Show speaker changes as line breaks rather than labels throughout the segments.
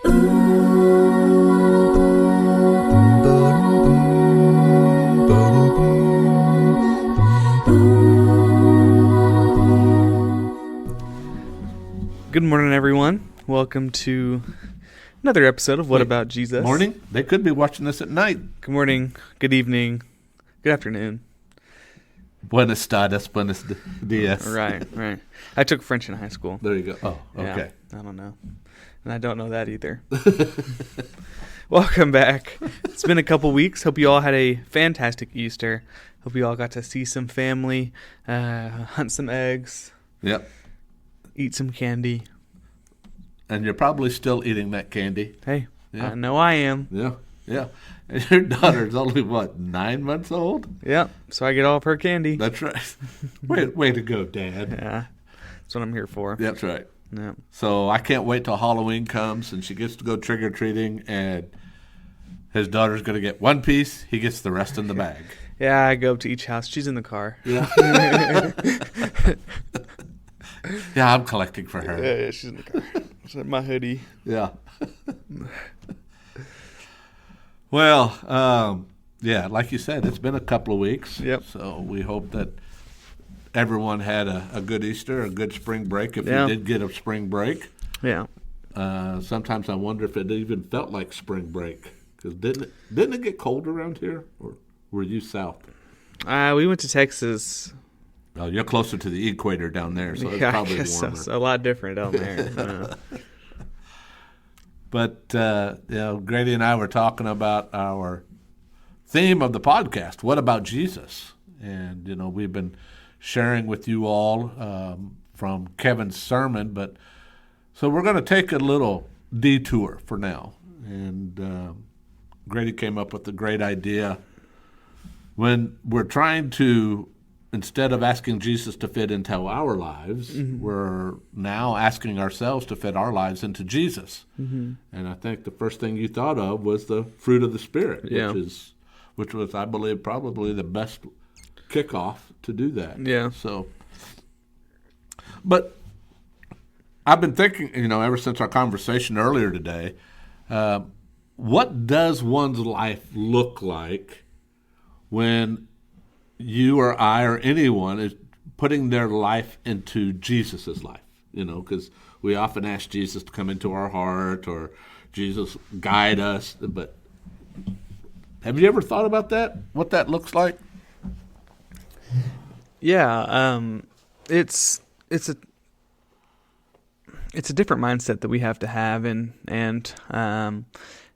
Good morning, everyone. Welcome to another episode of What About Jesus?
Morning? They could be watching this at night.
Good morning, good evening, good afternoon.
Buenos tardes, buenos dias.
Right. I took French in high school.
There you go. Oh, okay.
Yeah, I don't know. And I don't know that either. Welcome back. It's been a couple weeks. Hope you all had a fantastic Easter. Hope you all got to see some family, hunt some eggs.
Yep.
Eat some candy.
And you're probably still eating that candy.
Hey,
yeah.
I know I am.
Yeah. And your daughter's only, 9 months old?
Yep, so I get all of her candy.
That's right. Way to go, Dad.
Yeah, that's what I'm here for.
That's right.
Yeah.
So I can't wait till Halloween comes and she gets to go trick-or-treating and his daughter's going to get one piece. He gets the rest in the bag.
Yeah, I go up to each house. She's in the car.
Yeah. Yeah, I'm collecting for her.
Yeah, she's in the car. She's in my hoodie.
Yeah. Well, yeah, like you said, it's been a couple of weeks.
Yep.
So we hope that everyone had a good Easter, a good spring break, if you did get a spring break.
Yeah.
Sometimes I wonder if it even felt like spring break. Because didn't it get cold around here? Or were you south?
We went to Texas.
Oh, you're closer to the equator down there, so it's probably
I guess
warmer.
So. A lot different down there.
But, Grady and I were talking about our theme of the podcast, What About Jesus? And, we've been sharing with you all from Kevin's sermon. But so we're going to take a little detour for now. And Grady came up with a great idea. When we're trying to, instead of asking Jesus to fit into our lives, we're now asking ourselves to fit our lives into Jesus. Mm-hmm. And I think the first thing you thought of was the fruit of the Spirit, which was, I believe, probably the best kickoff to do that.
Yeah.
So, but I've been thinking, ever since our conversation earlier today, what does one's life look like when you or I or anyone is putting their life into Jesus' life, because we often ask Jesus to come into our heart or Jesus guide us. But have you ever thought about that, what that looks like?
Yeah, it's a different mindset that we have to have, and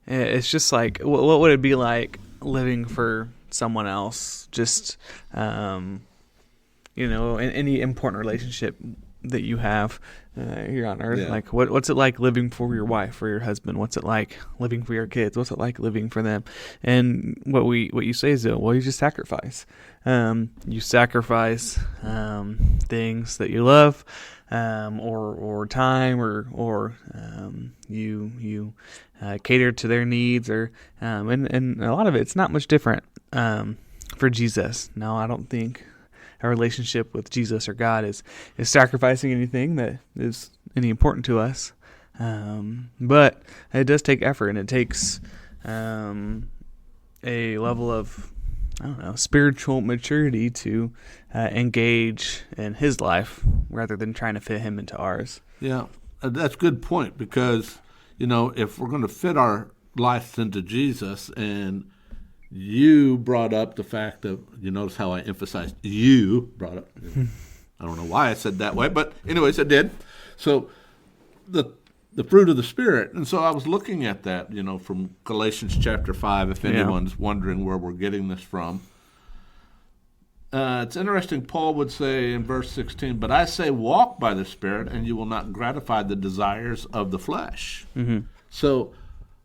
it's just like, what would it be like living for someone else, just in any important relationship that you have here on earth. Like what's it like living for your wife or your husband? What's it like living for your kids? What's it like living for them? And what you say is, you just sacrifice. You sacrifice things that you love, or time, or you cater to their needs, or and a lot of it's not much different for Jesus. No, I don't think a relationship with Jesus or God is sacrificing anything that is any important to us. But it does take effort, and it takes a level of, spiritual maturity to engage in his life rather than trying to fit him into ours. Yeah,
that's a good point, because, if we're going to fit our lives into Jesus, and you brought up the fact that, you notice how I emphasized you brought up. I don't know why I said that way, but anyways, I did. So the fruit of the Spirit. And so I was looking at that, from Galatians chapter 5, if anyone's wondering where we're getting this from. It's interesting, Paul would say in verse 16, but I say walk by the Spirit, and you will not gratify the desires of the flesh. Mm-hmm. So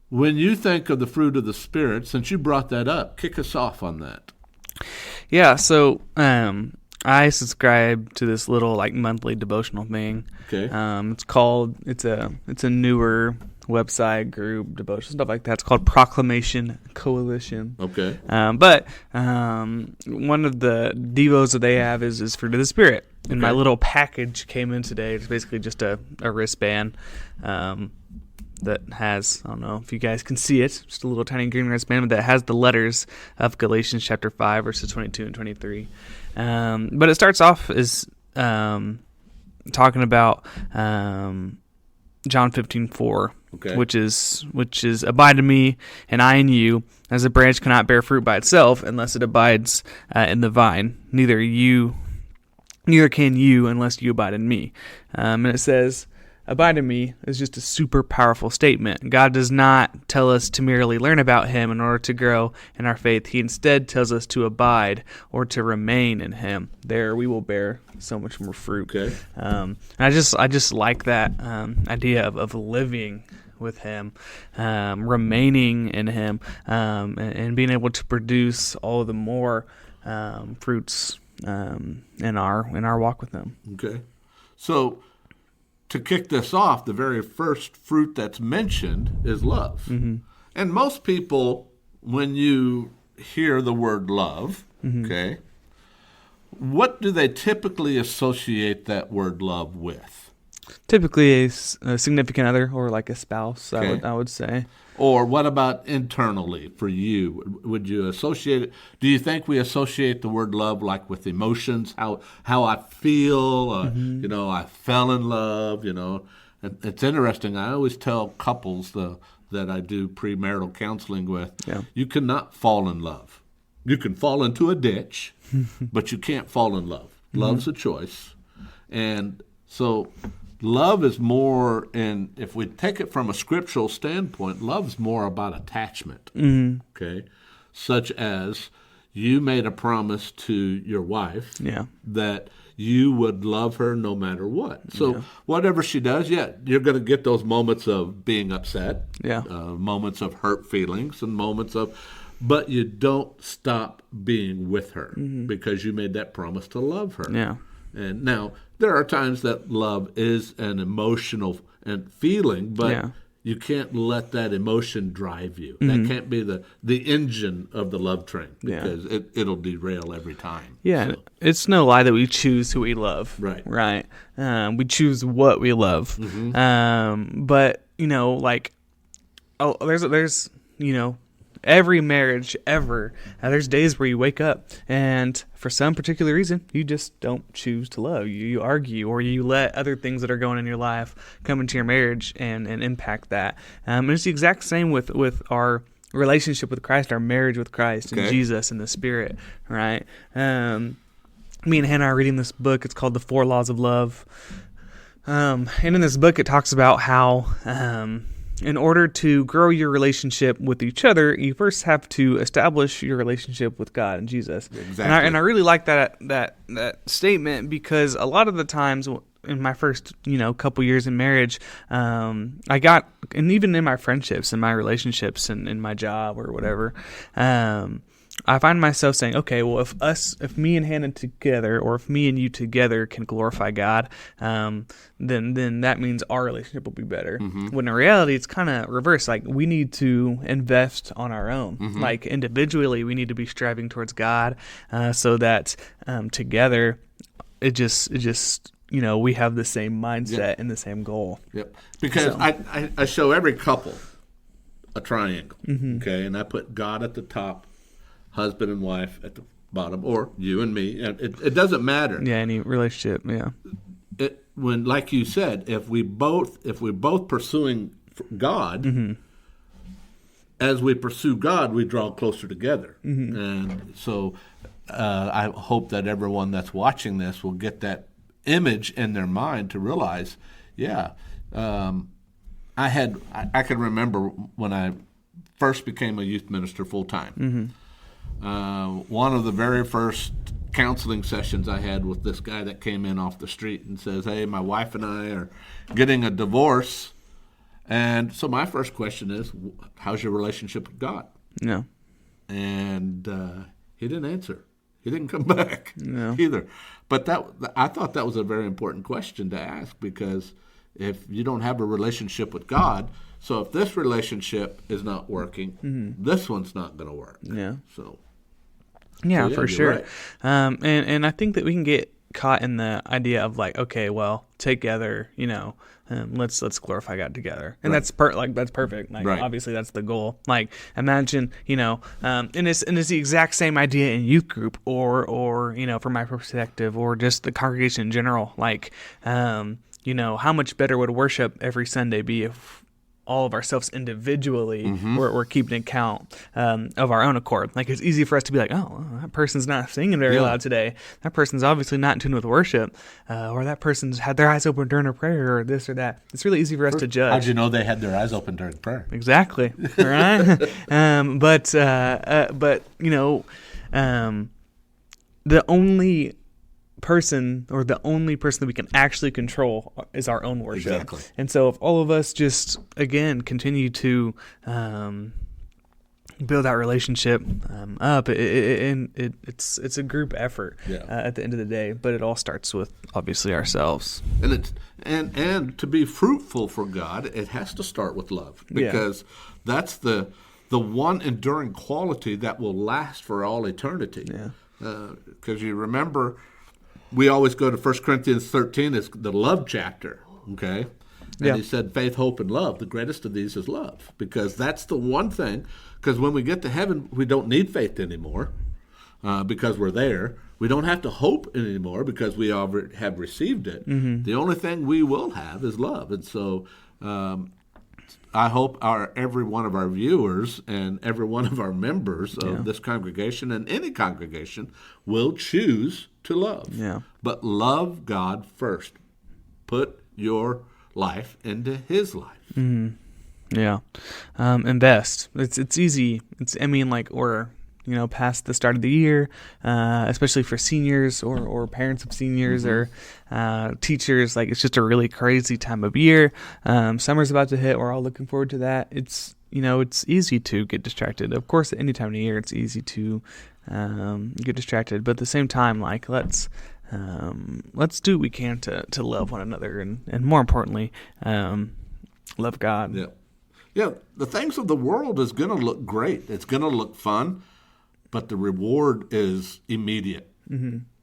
when you think of the fruit of the Spirit, since you brought that up, kick us off on that.
Yeah, so I subscribe to this little monthly devotional thing.
Okay.
It's a newer website, group, devotion, stuff like that. It's called Proclamation Coalition.
Okay.
But one of the devos that they have is Fruit of the Spirit. And my little package came in today. It's basically just a wristband that has, I don't know if you guys can see it, just a little tiny green wristband that has the letters of Galatians chapter 5, verses 22 and 23. But it starts off as talking about John 15:4,
Okay.
which is abide in me and I in you, as a branch cannot bear fruit by itself unless it abides in the vine. Neither can you unless you abide in me. And it says, abide in me is just a super powerful statement. God does not tell us to merely learn about him in order to grow in our faith. He instead tells us to abide or to remain in him. There we will bear so much more fruit.
Okay.
And I just like that idea of living with him, remaining in him, and being able to produce all the more fruits in our walk with him.
Okay. So to kick this off, the very first fruit that's mentioned is love. Mm-hmm. And most people, when you hear the word love, okay, what do they typically associate that word love with?
Typically a significant other or like a spouse,
Okay.
I would say.
Or what about internally for you? Would you associate it? Do you think we associate the word love like with emotions? How I feel? I fell in love. It's interesting. I always tell couples that I do premarital counseling with, you cannot fall in love. You can fall into a ditch, but you can't fall in love. Love's a choice, and so. Love is more, and if we take it from a scriptural standpoint, love's more about attachment, okay? Such as you made a promise to your wife that you would love her no matter what. So whatever she does, you're going to get those moments of being upset, moments of hurt feelings, and moments of, but you don't stop being with her because you made that promise to love her.
Yeah.
And now, there are times that love is an emotional and feeling, but you can't let that emotion drive you. That can't be the engine of the love train because it'll derail every time.
Yeah, so. It's no lie that we choose who we love. Right. We choose what we love. But, there's every marriage ever, there's days where you wake up and for some particular reason you just don't choose to love. You argue or you let other things that are going on in your life come into your marriage and impact that. And it's the exact same with our relationship with Christ, our marriage with Christ and Jesus and the Spirit, right? Me and Hannah are reading this book. It's called The 4 Laws of Love. And in this book it talks about how in order to grow your relationship with each other, you first have to establish your relationship with God and Jesus.
Exactly.
And I really like that statement because a lot of the times in my first couple years in marriage, and even in my friendships and my relationships and in my job or whatever, I find myself saying, okay, well, if me and Hannah together, or if me and you together can glorify God, then that means our relationship will be better. When in reality, it's kind of reverse. Like we need to invest on our own. Like individually, we need to be striving towards God, so that together, it just we have the same mindset and the same goal.
Yep. Because I show every couple a triangle. Okay, and I put God at the top, husband and wife at the bottom, or you and me. It doesn't matter.
Yeah, any relationship. Yeah.
When, like you said, if we're both pursuing God, as we pursue God, we draw closer together. And so, I hope that everyone that's watching this will get that image in their mind to realize, I can remember when I first became a youth minister full time. One of the very first counseling sessions I had with this guy that came in off the street and says, hey, my wife and I are getting a divorce. And so my first question is, how's your relationship with God?
No.
And he didn't answer. He didn't come back either. But I thought that was a very important question to ask, because if you don't have a relationship with God, so if this relationship is not working, this one's not going to work.
Yeah.
So
for sure.
Right.
And I think that we can get caught in the idea of like, okay, well, together, let's glorify God together. And
Right.
that's perfect. Like,
Right.
obviously that's the goal. Like, imagine, and it's the exact same idea in youth group or from my perspective, or just the congregation in general. Like, how much better would worship every Sunday be if all of ourselves individually we're keeping account of our own accord. Like, it's easy for us to be like, oh, that person's not singing very loud today. That person's obviously not in tune with worship, or that person's had their eyes open during a prayer, or this or that. It's really easy for us to judge.
How'd you know they had their eyes open during prayer?
Exactly. Right. But the only person that we can actually control is our own worship.
Exactly.
And so if all of us just, again, continue to build that relationship up, it's a group effort at the end of the day, but it all starts with obviously ourselves.
And to be fruitful for God, it has to start with love, because that's the one enduring quality that will last for all eternity. Because you remember, we always go to 1 Corinthians 13 as the love chapter, okay? And he said faith, hope, and love. The greatest of these is love, because that's the one thing. Because when we get to heaven, we don't need faith anymore because we're there. We don't have to hope anymore because we already have received it. The only thing we will have is love. And so I hope every one of our viewers and every one of our members of this congregation and any congregation will choose to love. But love God first. Put your life into His life.
Invest. It's easy. We're past the start of the year, especially for seniors or parents of seniors or teachers. Like, it's just a really crazy time of year. Summer's about to hit. We're all looking forward to that. It's easy to get distracted. Of course, at any time of the year, it's easy to get distracted. But at the same time, like, let's do what we can to love one another and more importantly, love God.
Yeah, the things of the world is going to look great. It's going to look fun, but the reward is immediate.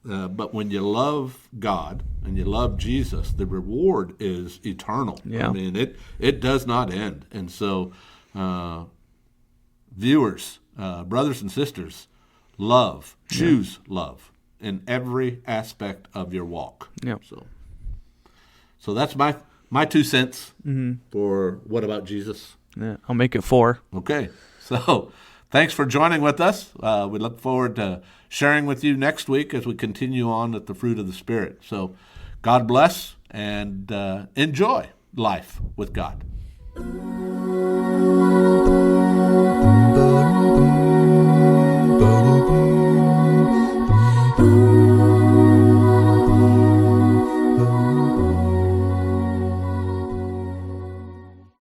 But when you love God and you love Jesus, the reward is eternal. I mean, it does not end. And so, viewers, brothers and sisters, choose love in every aspect of your walk. So that's my 2 cents for What About Jesus?
I'll make it 4.
Okay. So thanks for joining with us. We look forward to sharing with you next week as we continue on with the fruit of the Spirit. So God bless and enjoy life with God.